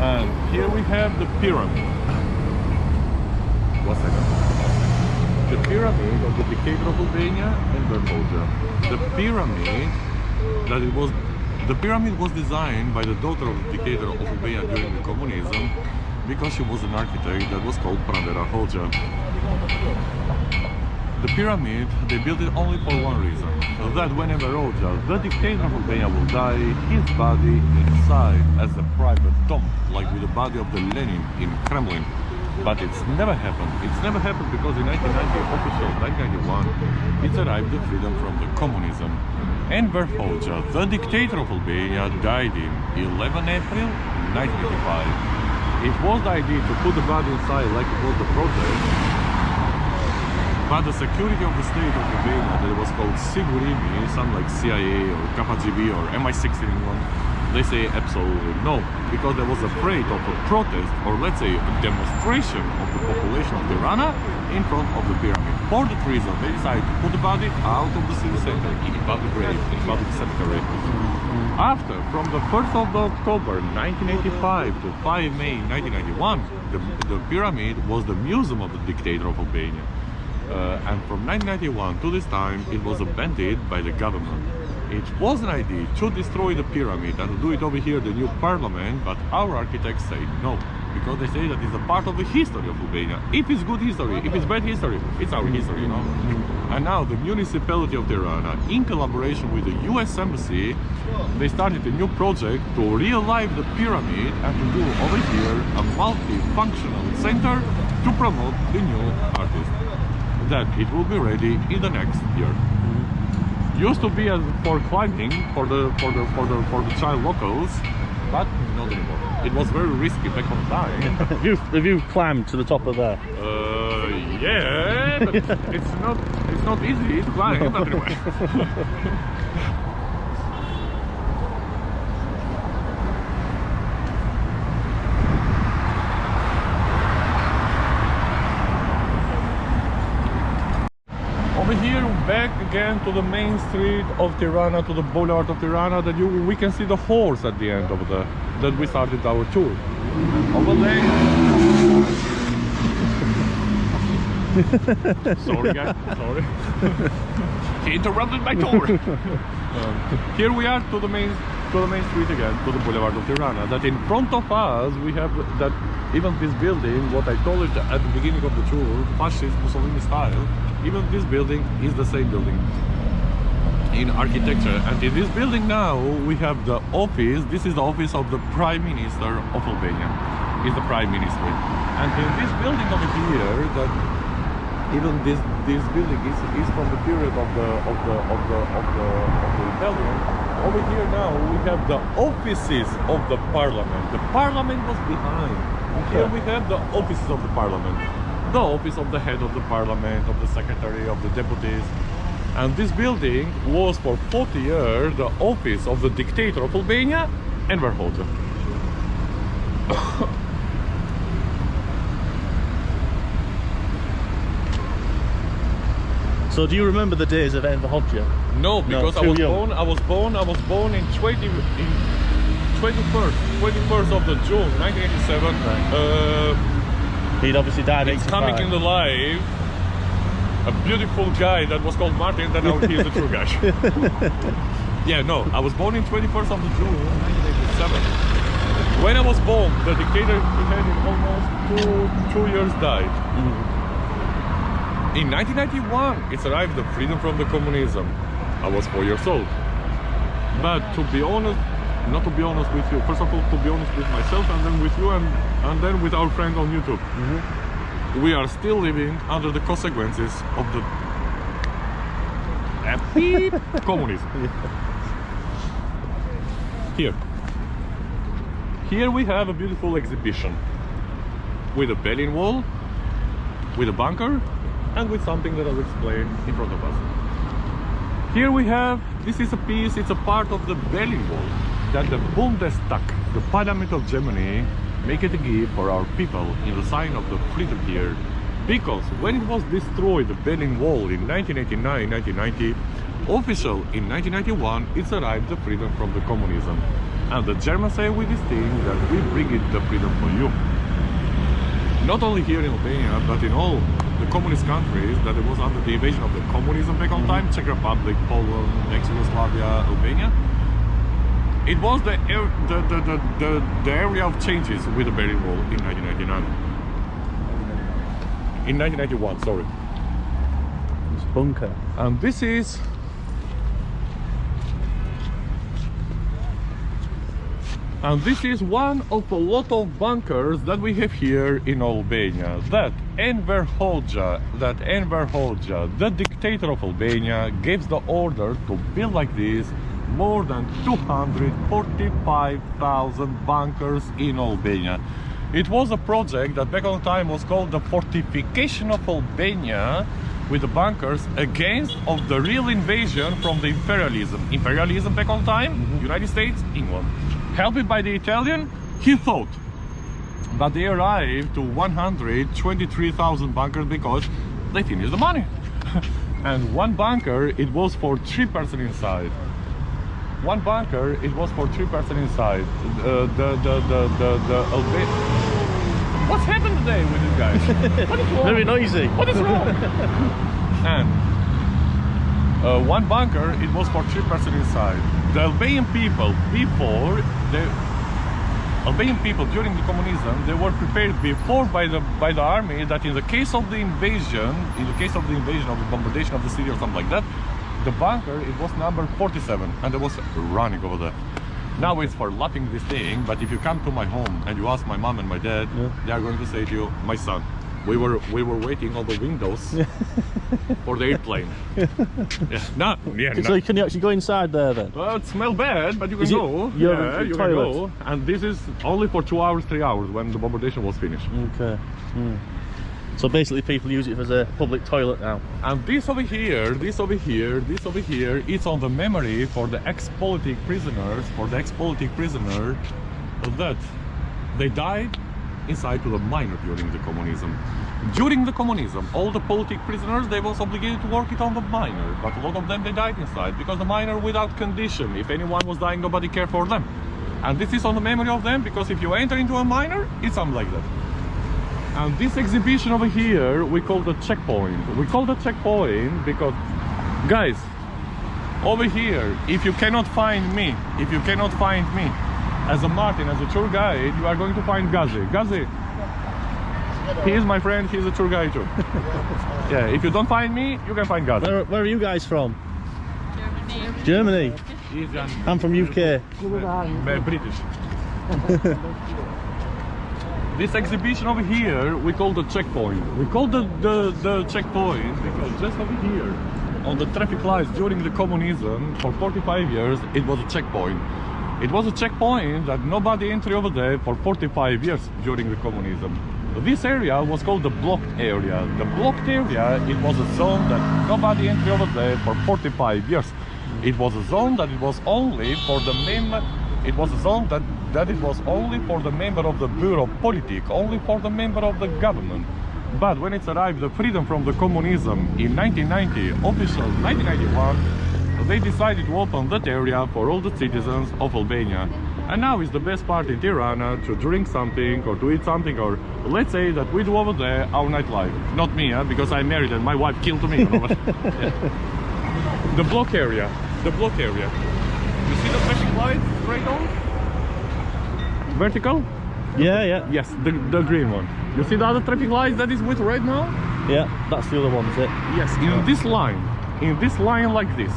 And here we have the pyramid. 1 second. The pyramid of the Dictator of Albania and Hoxha. The pyramid was designed by the daughter of the Dictator of Albania during the communism, because she was an architect that was called Pranera Hoxha. The pyramid, they built it only for one reason, that whenever Hoxha, the dictator of Albania, will die, his body inside as a private tomb, like with the body of the Lenin in Kremlin. But it's never happened. It's never happened because in 1990, official 1991, it arrived the freedom from the communism. Enver Hoxha, the dictator of Albania, died in 11 April 1985. It was the idea to put the body inside like it was the project, but the security of the state of Albania, that was called Sigurimi, something like CIA or KGB or MI6 in England, They say absolutely no, because they was afraid of a protest, or let's say a demonstration of the population of Tirana in front of the pyramid. For that reason, they decided to put the body out of the city center, in a public grave, in a public cemetery. After, from the 1st of October 1985 to 5 May 1991, the pyramid was the museum of the dictator of Albania. And from 1991 to this time, it was abandoned by the government. It was an idea to destroy the pyramid and to do it over here, the new parliament, but our architects say no, because they say that it's a part of the history of Albania. If it's good history, if it's bad history, it's our history, you know. And now the municipality of Tirana, in collaboration with the US Embassy, they started a new project to relive the pyramid and to do over here a multi-functional center to promote the new artist. That it will be ready in the next year. Used to be for climbing for the child locals, but not anymore. It was very risky back on time. Have you climbed to the top of there? Yeah, but it's not easy to climb. But anyway. Over here, back again to the main street of Tirana, to the Boulevard of Piranha, that we can see the horse at the end of that we started our tour. Over there. Sorry guys, sorry. He interrupted my tour. Here we are to the main street again, to the Boulevard of Tirana. That in front of us we have that even this building, what I told you at the beginning of the tour, fascist Mussolini style. Even this building is the same building in architecture. And in this building now we have the office. This is the office of the Prime Minister of Albania. Is the Prime Minister. And in this building over here, that even this building is from the period of the Italian. Over here now we have the offices of the Parliament. The Parliament was behind. Here we have the offices of the Parliament. The office of the head of the parliament, of the secretary, of the deputies. And this building was for 40 years the office of the dictator of Albania, Enver Hoxha. So do you remember the days of Enver Hoxha? No, because I was born in 21st of the June 1987. Right. He'd obviously died at 85. Coming in the live, a beautiful guy that was called Martin, that now he is the true guy. Yeah, no, I was born in 21st of the June 1987. When I was born, the dictator, he had almost two years died. In 1991, it's arrived the freedom from the communism. I was 4 years old. But to be honest, not to be honest with you, first of all, to be honest with myself, and then with you, and then with our friend on YouTube. We are still living under the consequences of the communism. Here we have a beautiful exhibition with a Berlin Wall, with a bunker, and with something that I'll explain in front of us. Here we have, this is a piece, it's a part of the Berlin Wall that the Bundestag, the Parliament of Germany, make it a gift for our people in the sign of the freedom here. Because when it was destroyed, the Berlin Wall in 1989-1990, official in 1991, it's arrived the freedom from the communism. And the Germans say with this thing that we bring it the freedom for you. Not only here in Albania, but in all the communist countries that it was under the invasion of the communism back on time, Czech Republic, Poland, ex-Yugoslavia, Albania. It was the area of changes with the Berlin Wall in 1999. In 1991, sorry. It's bunker. And this is one of a lot of bunkers that we have here in Albania. That Enver Hoxha, the dictator of Albania, gives the order to build like this more than 245,000 bunkers in Albania. It was a project that back on time was called the fortification of Albania, with the bunkers against of the real invasion from the imperialism back on time, United States, England. helped by the Italian, he thought. But they arrived to 123,000 bunkers because they finished the money. And one bunker, it was for 3 persons inside. One bunker, it was for 3 persons inside. What's happened today with you guys? What is wrong? Very noisy. What is wrong? And one bunker, it was for 3 persons inside. The Albanian people, during the communism, they were prepared before by the army that in the case of the invasion, of the bombardation of the city or something like that, the bunker, it was number 47, and it was running over there. Now it's for laughing this thing, but if you come to my home and you ask my mom and my dad, they are going to say to you, my son, we were waiting on the windows for the airplane. So can you actually go inside there then? Well, it smells bad, but you can go. You can go. And this is only for 2 hours, 3 hours when the bombardation was finished. Okay. So basically people use it as a public toilet now. And this over here, it's on the memory for the ex-politic prisoners, that they died inside to the miner during the communism. During the communism, all the politic prisoners, they was obligated to work it on the miner, but a lot of them, they died inside because the miner without condition. If anyone was dying, nobody cared for them. And this is on the memory of them, because if you enter into a miner, it's something like that. And this exhibition over here, we call the checkpoint. We call the checkpoint because, guys, over here, if you cannot find me, as a Martin, as a tour guide, you are going to find Gazi. Gazi, he is my friend, he's a tour guide too. Yeah, if you don't find me, you can find Gazi. Where are you guys from? Germany. I'm from UK. British. This exhibition over here, we call the checkpoint. We call the checkpoint because just over here, on the traffic lights during the communism, for 45 years, it was a checkpoint. It was a checkpoint that nobody entered over there for 45 years during the communism. This area was called the blocked area. The blocked area, it was a zone that nobody entered over there for 45 years. It was a zone that it was only for the member. It was a zone that it was only for the member of the Bureau Politic, only for the member of the government. But when it arrived the freedom from the communism in 1990, official 1991, they decided to open that area for all the citizens of Albania. And now is the best part in Tirana to drink something or to eat something, or let's say that we do over there our nightlife. Not me, because I'm married and my wife killed me. The block area. You see the traffic lights straight on? Vertical? Yeah. Yes, the green one. You see the other traffic lights that is with red now? Yeah, that's the other one, is it? Yes, in this line like this.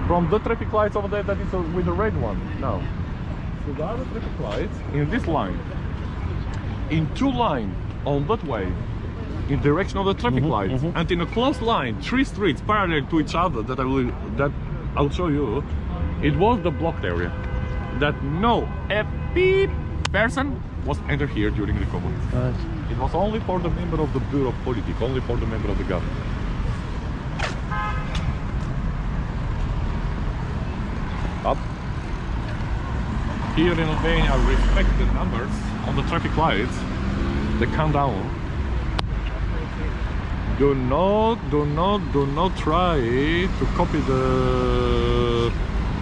From the traffic lights over there that is with the red one now. So the other traffic lights in this line. In 2 lines on that way, in direction of the traffic lights, and in a close line, 3 streets parallel to each other that I'll show you. It was the blocked area that no person was entered here during the communism. Right. It was only for the member of the Bureau Politic, only for the member of the government. Up. Here in Albania, respect the numbers on the traffic lights. They count down. Do not try to copy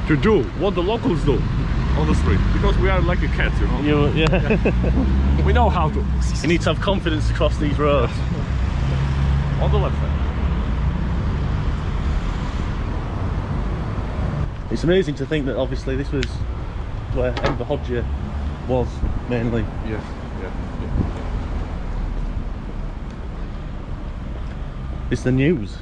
to do what the locals do on the street, because we are like a cat, you know. We know how to. You need to have confidence to cross these roads. On the left side. It's amazing to think that obviously this was where Enver Hoxha was mainly. Yes. It's the news.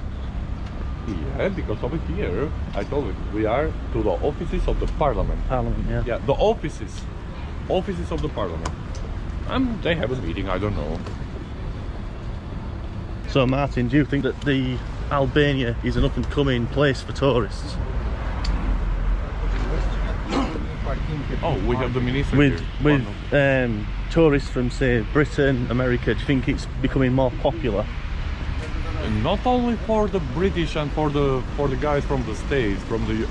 Yeah, because over here, I told you, we are to the offices of the parliament. Parliament, yeah. Yeah, the offices of the parliament. They have a meeting, I don't know. So Martin, do you think that the Albania is an up-and-coming place for tourists? Oh, we have the minister with tourists from, say, Britain, America. Do you think it's becoming more popular? Not only for the British and for the guys from the States, from the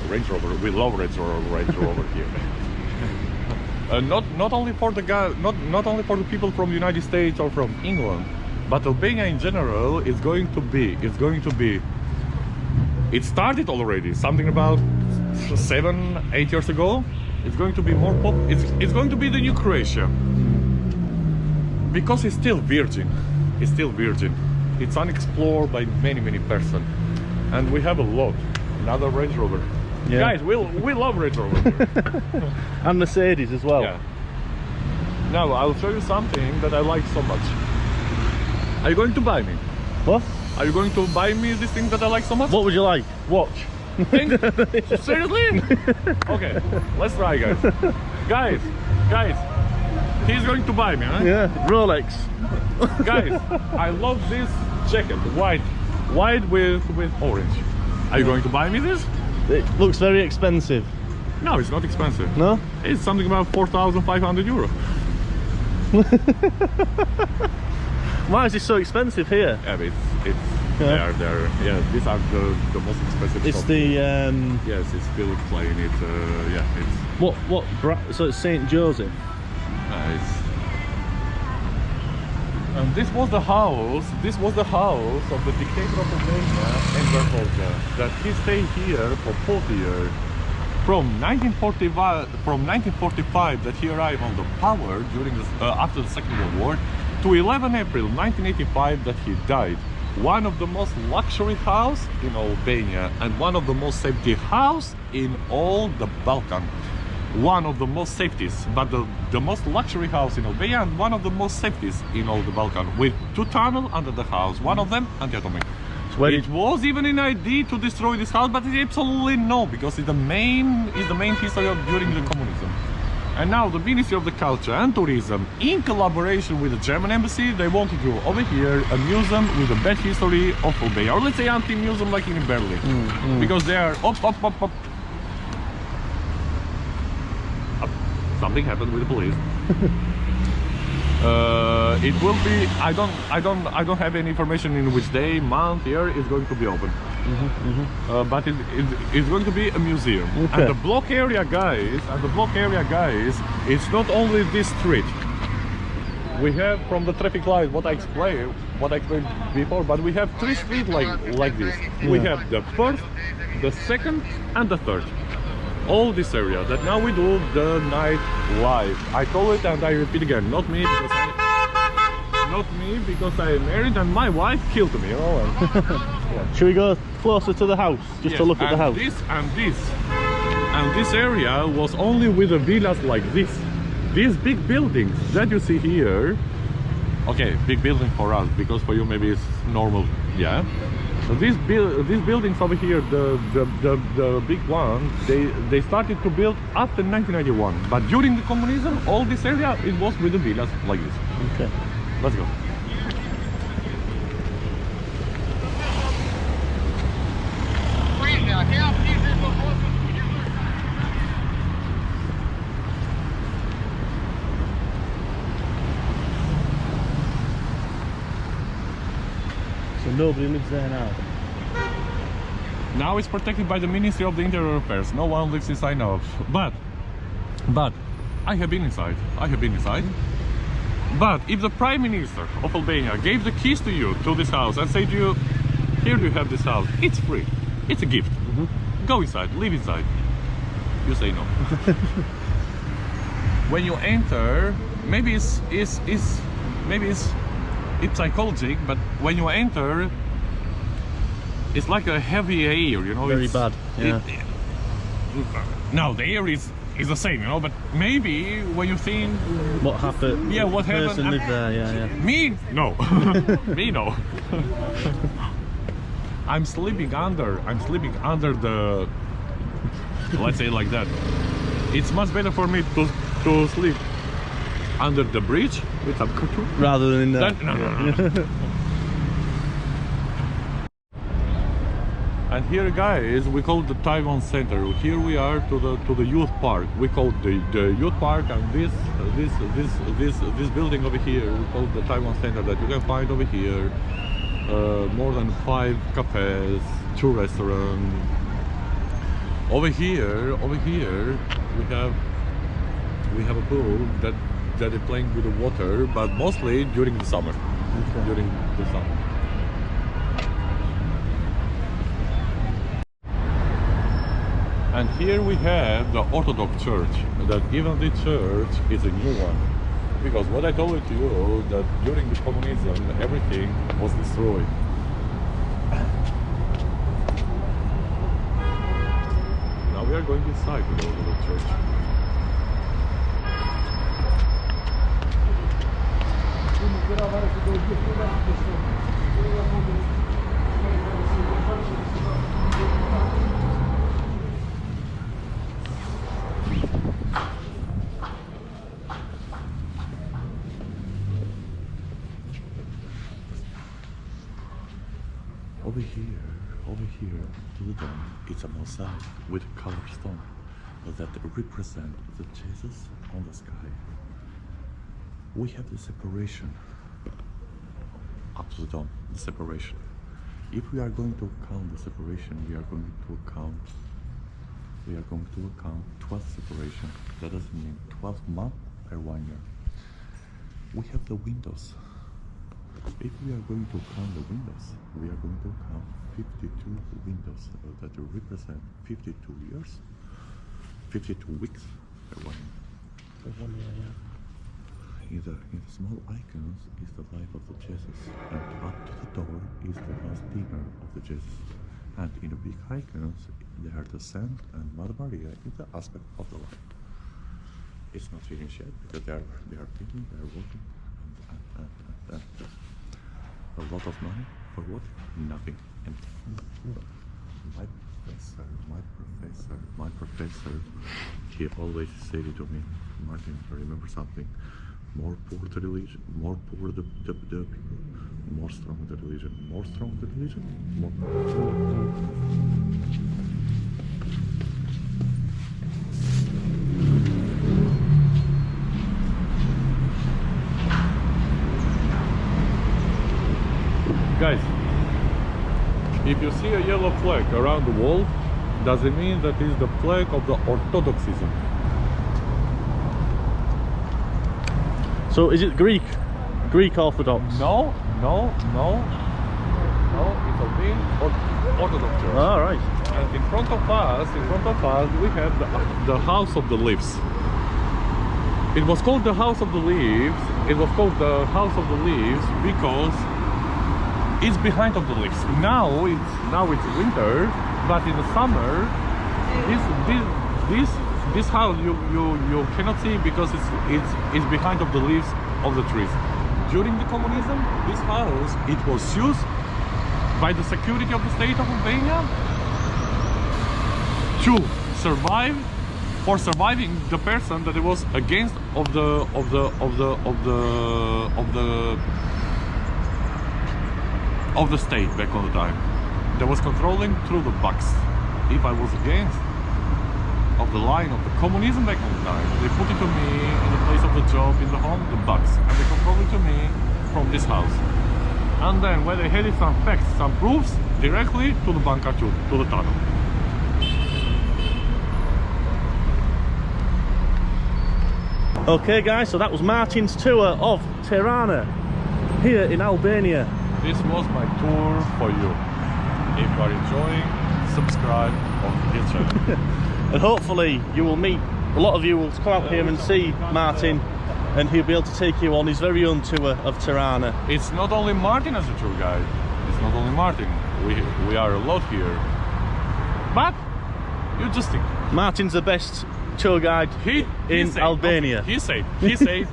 Range Rover. We love Range Rover here. not only for the not only for the people from the United States or from England, but Albania in general is going to be. It started already something about 7-8 years ago. It's going to be more pop. It's going to be the new Croatia because it's still virgin. It's still virgin. It's unexplored by many persons, and we have a lot. Another Range Rover. Yeah. Guys, we love Range Rover. And Mercedes as well. Yeah. Now I'll show you something that I like so much. Are you going to buy me? What? Are you going to buy me this thing that I like so much? What would you like? Watch. Seriously? Okay, let's try, guys. Guys, he's going to buy me, huh? Yeah, Rolex. Guys, I love this jacket, white with orange. Are you going to buy me this? It looks very expensive. No, it's not expensive. No? It's something about 4,500 euro. Why is it so expensive here? Yeah, they're these are the most expensive. It's shops. the yes, it's still plain. It's so it's Saint Joseph. And this was the house. This was the house of the dictator of Albania, Enver Hoxha, that he stayed here for 40 years. From 1945 that he arrived on the power during after the Second World War, to 11 April 1985 that he died. One of the most luxury house in Albania and one of the most safety house in all the Balkan. One of the most safeties, but the most luxury house in Albania and one of the most safeties in all the Balkan, with 2 tunnels under the house, one of them anti-atomic. So it was even an idea to destroy this house, but it's absolutely no, because it's the main history of during the communism. And now the Ministry of the Culture and Tourism, in collaboration with the German embassy, they want to do over here a museum with a bad history of Albania, or let's say anti-museum like in Berlin, because they are up. Something happened with the police. It will be. I don't have any information in which day, month, year it's going to be open. But it's going to be a museum. Okay. And the block area, guys. It's not only this street. We have from the traffic light what I explained before, but we have 3 streets like this. We have the first, the second, and the third. All this area that now we do the night life. I call it and I repeat again, not me because I am married and my wife killed me, you know. Yeah. Should we go closer to the house just to look at the house? And this area was only with the villas like this. These big buildings that you see here. Okay, big building for us, because for you maybe it's normal. Yeah. So these buildings over here, the big one, they started to build after 1991. But during the communism, all this area it was with the villas like this. Okay, let's go. So nobody lives there now? Now it's protected by the Ministry of the Interior Affairs. No one lives inside now. But I have been inside. But if the Prime Minister of Albania gave the keys to you to this house and say to you, here you have this house, it's free, it's a gift. Go inside, live inside. You say no. When you enter, maybe it's psychological, but when you enter, it's like a heavy air, you know. Very bad. Yeah. No, the air is the same, you know. But maybe when you think what happened, yeah, what happened. Person lived there, yeah. Me, no. Me, no. I'm sleeping under the. Let's say like that. It's much better for me to sleep under the bridge with some cartoon rather than that. No. And here, guys, we call the Taiwan Center. Here we are to the youth park. We call the youth park, and this building over here we call the Taiwan Center, that you can find over here more than 5 cafes, 2 restaurants. Over here we have we have a pool that they're playing with the water, but mostly during the summer. Okay. During the summer. And here we have the Orthodox Church. That even the church is a new one. Because what I told you, that during the communism, everything was destroyed. Now we are going inside the Orthodox Church. Over here to the dome, it's a mosaic with a colored stone that represent the Jesus on the sky. We have the separation up to the dome, the separation. If we are going to count the separation, we are going to count 12 separation. That doesn't mean 12 months per 1 year. We have the windows. If we are going to count the windows, we are going to count 52 windows that represent 52 years, 52 weeks per 1 year. For 1 year, yeah. In the small icons is the life of the Jesus, and up to the door is the last dinner of the Jesus. And in the big icons, they are the Saint and Mother Maria in the aspect of the life. It's not finished yet because they are thinking, they are working, and a lot of money for what? Nothing. Empty. My professor, he always said it to me, Martin, remember something. More poor the religion, more poor the people, more strong the religion, more strong the religion, more Guys, if you see a yellow flag around the wall, does it mean that is the flag of the Orthodoxism? So is it Greek Orthodox? No, it's Albanian Orthodox Church. All right. And in front of us, we have the House of the Leaves. It was called the House of the Leaves. It was called the House of the Leaves because it's behind of the leaves. Now it's winter, but in the summer, this house you cannot see because it's behind of the leaves of the trees. During the communism, this house it was used by the security of the state of Albania to surviving the person that it was against of the state back on the time. That was controlling through the bucks. If I was against of the line of the communism back on the time, they put it to me in the place of the job in the home, the bucks, and they control it to me from this house. And then when they had some facts, some proofs, directly to the bunker to the tunnel. Okay guys, so that was Martin's tour of Tirana here in Albania. This was my tour for you. If you are enjoying, subscribe on his channel. And hopefully you will meet, a lot of you will come out here and see Martin, and he'll be able to take you on his very own tour of Tirana. It's not only Martin as a tour guide. It's not only Martin. We are a lot here. But you just think. Martin's the best tour guide in Albania. He said. Okay.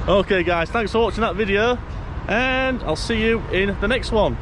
Okay guys, thanks for watching that video, and I'll see you in the next one.